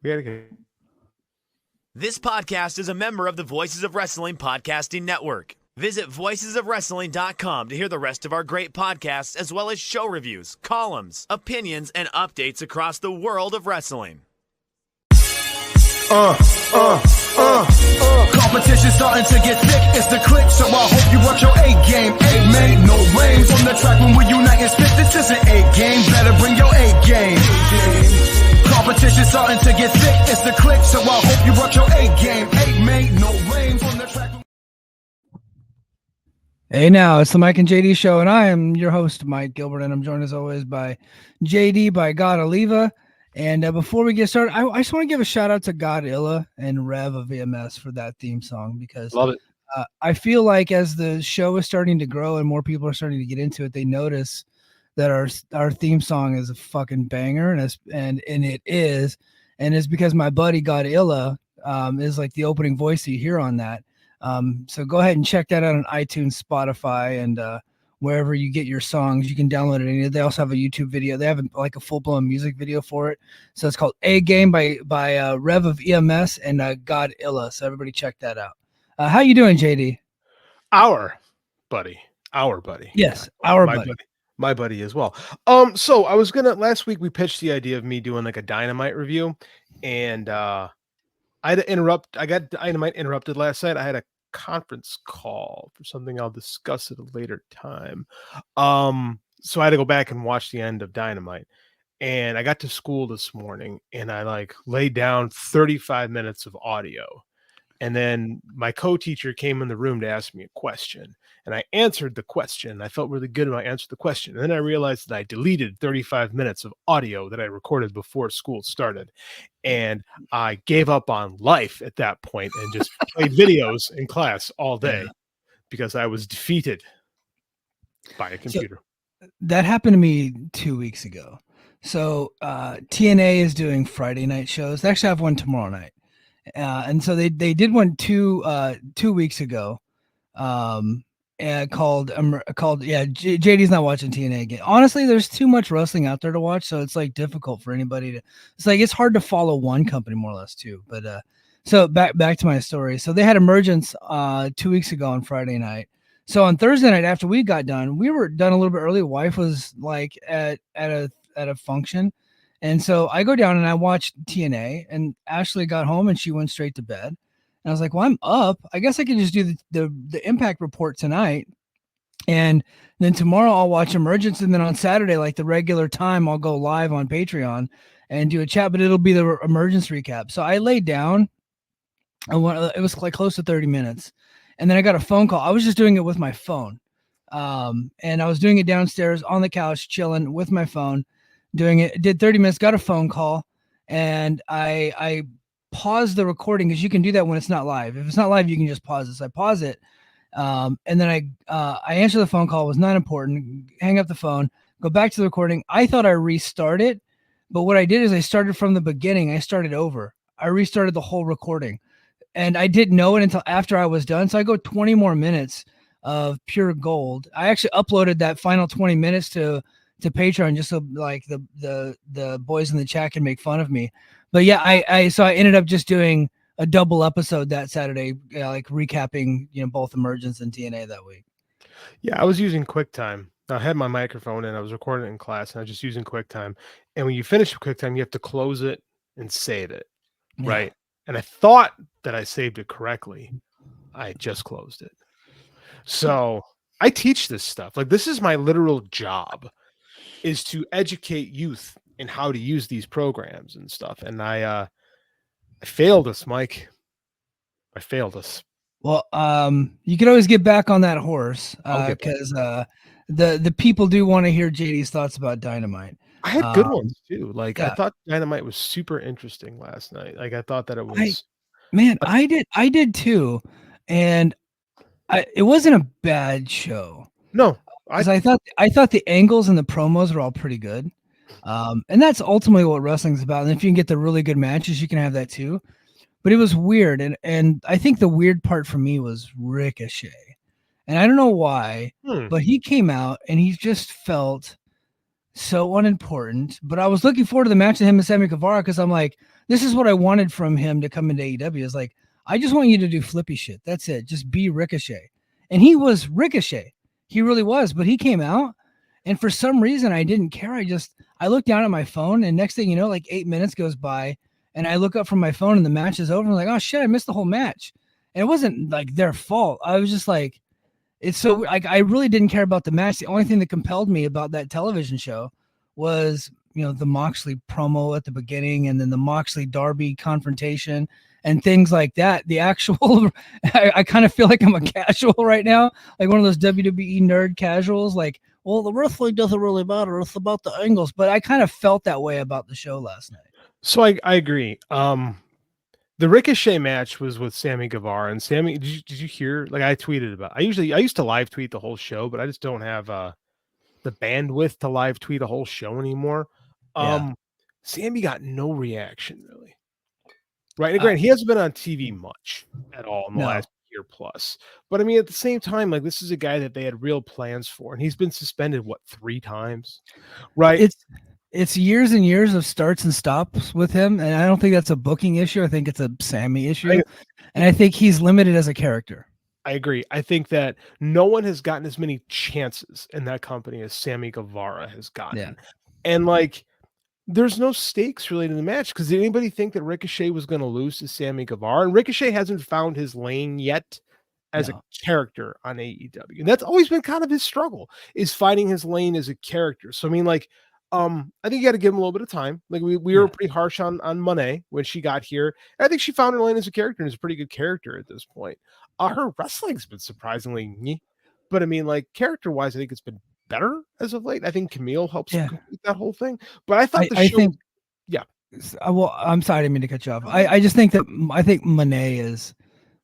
We gotta get. This podcast is a member of the Voices of Wrestling Podcasting Network. Visit voicesofwrestling.com to hear the rest of our great podcasts, as well as show reviews, columns, opinions, and updates across the world of wrestling. Competition starting to get thick, it's the click, so I hope you work your A game. A made no rain from the track when we unite and spit. This is an A game, better bring your A game. Competition starting to get thick, it's the click, so I hope you work your A game. A made no rain from the track. Hey now, it's the Mike and JD show, and I am your host, Mike Gilbert, and I'm joined as always by JD by God Oliva. And before we get started, I just want to give a shout out to Godzilla and Rev of EMS for that theme song, because Love it. I feel like as the show is starting to grow and more people are starting to get into it, they notice that our theme song is a fucking banger, and it is, and it's because my buddy Godzilla is like the opening voice you hear on that. So go ahead and check that out on iTunes, Spotify, and wherever you get your songs. You can download it. They also have a YouTube video. They have like a full-blown music video for it. So it's called A Game by Rev of EMS and Godzilla. So everybody check that out. How you doing, JD? Our buddy. Yes, our buddy. My buddy as well. So I was last week we pitched the idea of me doing like a Dynamite review, and I got Dynamite interrupted last night. I had a conference call for something I'll discuss at a later time. So I had to go back and watch the end of Dynamite. And I got to school this morning and I laid down 35 minutes of audio. And then my co-teacher came in the room to ask me a question, and I answered the question. I felt really good when I answered the question. And then I realized that I deleted 35 minutes of audio that I recorded before school started. And I gave up on life at that point and just played videos in class all day because I was defeated by a computer. So that happened to me 2 weeks ago. So TNA is doing Friday night shows. They actually have one tomorrow night. And so they did one 2 weeks ago, called JD's not watching TNA again. Honestly, there's too much wrestling out there to watch, so it's like difficult for anybody to. It's hard to follow one company more or less too. But so back to my story. So they had Emergence 2 weeks ago on Friday night. So on Thursday night after we got done, we were done a little bit early. Wife was like at a function. And so I go down and I watched TNA, and Ashley got home and she went straight to bed. And I was like, well, I'm up. I guess I can just do the Impact report tonight. And then tomorrow I'll watch Emergence. And then on Saturday, like the regular time, I'll go live on Patreon and do a chat, but it'll be the Emergence recap. So I laid down. It was like close to 30 minutes. And then I got a phone call. I was just doing it with my phone. And I was doing it downstairs on the couch, chilling with my phone. Doing it, did 30 minutes, got a phone call, and I paused the recording, because you can do that when it's not live. If it's not live, you can just pause it. So I pause it, and then I answer the phone call. It was not important. Hang up the phone, go back to the recording. I thought I restarted, but what I did is I started from the beginning. I started over. I restarted the whole recording, and I didn't know it until after I was done. So I go 20 more minutes of pure gold. I actually uploaded that final 20 minutes to Patreon, just so like the boys in the chat can make fun of me. But yeah, I ended up just doing a double episode that Saturday, like recapping, both Emergence and TNA that week. Yeah, I was using QuickTime. I had my microphone and I was recording it in class, and I was just using QuickTime. And when you finish QuickTime, you have to close it and save it, right? And I thought that I saved it correctly. I just closed it. So I teach this stuff. Like, this is my literal job, is to educate youth in how to use these programs and stuff. And I failed us, Mike. I failed us. Well, you can always get back on that horse, because the people do want to hear JD's thoughts about Dynamite. I had good ones too. I thought Dynamite was super interesting last night. Like, I thought that it was. I did too, and it wasn't a bad show. No. I thought the angles and the promos were all pretty good. And that's ultimately what wrestling's about. And if you can get the really good matches, you can have that too. But it was weird. And I think the weird part for me was Ricochet. And I don't know why, but he came out and he just felt so unimportant. But I was looking forward to the match of him and Sammy Guevara because I'm like, this is what I wanted from him to come into AEW. Is like, I just want you to do flippy shit. That's it. Just be Ricochet. And he was Ricochet. He really was. But he came out, and for some reason I didn't care. I looked down at my phone, and next thing you know, like 8 minutes goes by, and I look up from my phone, and the match is over. I'm like, oh shit, I missed the whole match. And it wasn't like their fault. I was just like, it's so like I really didn't care about the match. The only thing that compelled me about that television show was, the Moxley promo at the beginning, and then the Moxley Darby confrontation and things like that. The actual, I kind of feel like I'm a casual right now, like one of those WWE nerd casuals. Like, well, the wrestling doesn't really matter. It's about the angles. But I kind of felt that way about the show last night. So I agree. The Ricochet match was with Sammy Guevara, and Sammy, did you hear? Like I tweeted about. I used to live tweet the whole show, but I just don't have the bandwidth to live tweet a whole show anymore. Sammy got no reaction really. Right, and granted, he hasn't been on TV much at all in the last year plus. But I mean, at the same time, like this is a guy that they had real plans for, and he's been suspended 3 times, right? It's years and years of starts and stops with him, and I don't think that's a booking issue. I think it's a Sammy issue, and I think he's limited as a character. I agree. I think that no one has gotten as many chances in that company as Sammy Guevara has gotten, and like, there's no stakes really in the match because did anybody think that Ricochet was going to lose to Sammy Guevara? And Ricochet hasn't found his lane yet as a character on AEW, and that's always been kind of his struggle, is finding his lane as a character. So I mean, like, I think you got to give him a little bit of time. Like we were pretty harsh on Monet when she got here. And I think she found her lane as a character and is a pretty good character at this point. Her wrestling's been surprisingly, but I mean, like character wise, I think it's been better as of late. I think Camille helps complete that whole thing. But I thought well, I'm sorry, I didn't mean to cut you off. I just think that Monet is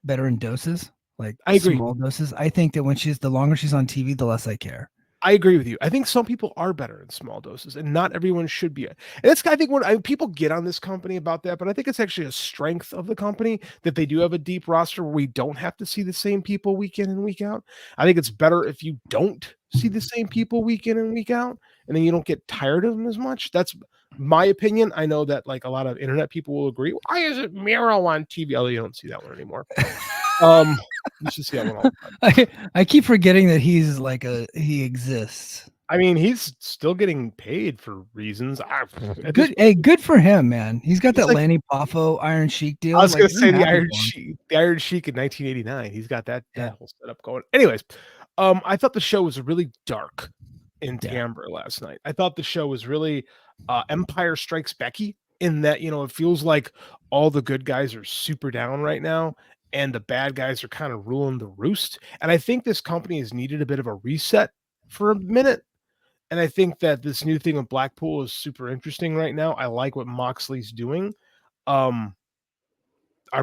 better in doses, like I agree. Small doses. I think that when the longer she's on TV, the less I care. I agree with you. I think some people are better in small doses, and not everyone should be. And it's, I think, when people get on this company about that, but I think it's actually a strength of the company that they do have a deep roster where we don't have to see the same people week in and week out. I think it's better if you don't see the same people week in and week out, and then you don't get tired of them as much. That's my opinion. I know that like a lot of internet people will agree. Why is it Miro on TV? Although you don't see that one anymore. You should see that one all the time. I keep forgetting that he exists. I mean, he's still getting paid for reasons. Good for him, man. He's got that Lanny Poffo Iron Sheik deal. I was going to say the Iron Sheik in 1989. He's got that whole setup going. Anyways, I thought the show was really dark in timbre last night. I thought the show was really Empire Strikes Becky in that, it feels like all the good guys are super down right now, and the bad guys are kind of ruling the roost. And I think this company has needed a bit of a reset for a minute. And I think that this new thing with Blackpool is super interesting right now. I like what Moxley's doing. Our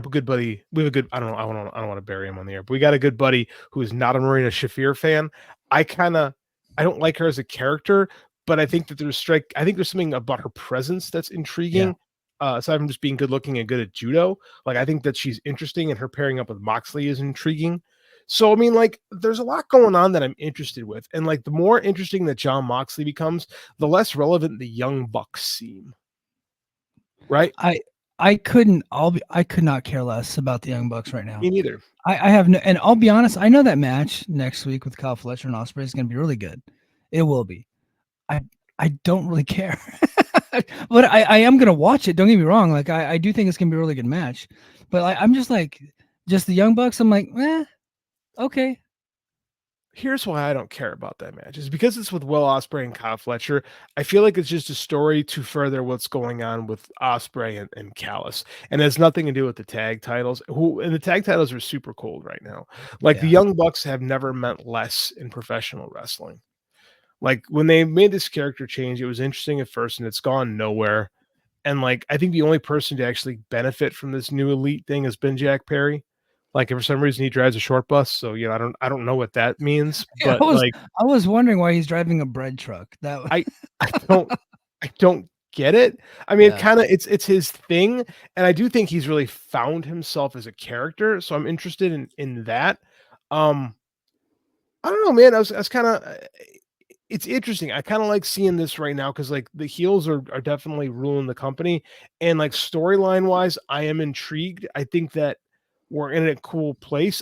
good buddy, we have a good, I don't want to bury him on the air, but we got a good buddy who is not a Marina Shafir fan. I don't like her as a character, but I think that there's something about her presence that's intriguing. Yeah. Aside from just being good looking and good at judo, like I think that she's interesting, and her pairing up with Moxley is intriguing. So I mean, like, there's a lot going on that I'm interested with, and like the more interesting that Jon Moxley becomes, the less relevant the Young Bucks seem. Right? I could not care less about the Young Bucks right now. Me neither. I have no, and I'll be honest, I know that match next week with Kyle Fletcher and Ospreay is going to be really good. It will be. I don't really care. But I am going to watch it. Don't get me wrong. Like, I do think it's going to be a really good match. But I'm just like, just the Young Bucks, I'm like, okay. Here's why I don't care about that match. Is because it's with Will Ospreay and Kyle Fletcher. I feel like it's just a story to further what's going on with Ospreay and Callis. And it has nothing to do with the tag titles. And the tag titles are super cold right now. Like, the Young Bucks have never meant less in professional wrestling. Like, when they made this character change, it was interesting at first, and it's gone nowhere. And like, I think the only person to actually benefit from this new elite thing has been Jack Perry. Like, for some reason he drives a short bus, so I don't know what that means. But I was wondering why he's driving a bread truck. That I don't get it. I mean, it's his thing, and I do think he's really found himself as a character. So I'm interested in that. I don't know, man. I was kind of. it's interesting. I kind of like seeing this right now because like the heels are definitely ruling the company, and like storyline wise, I am intrigued. I think that we're in a cool place.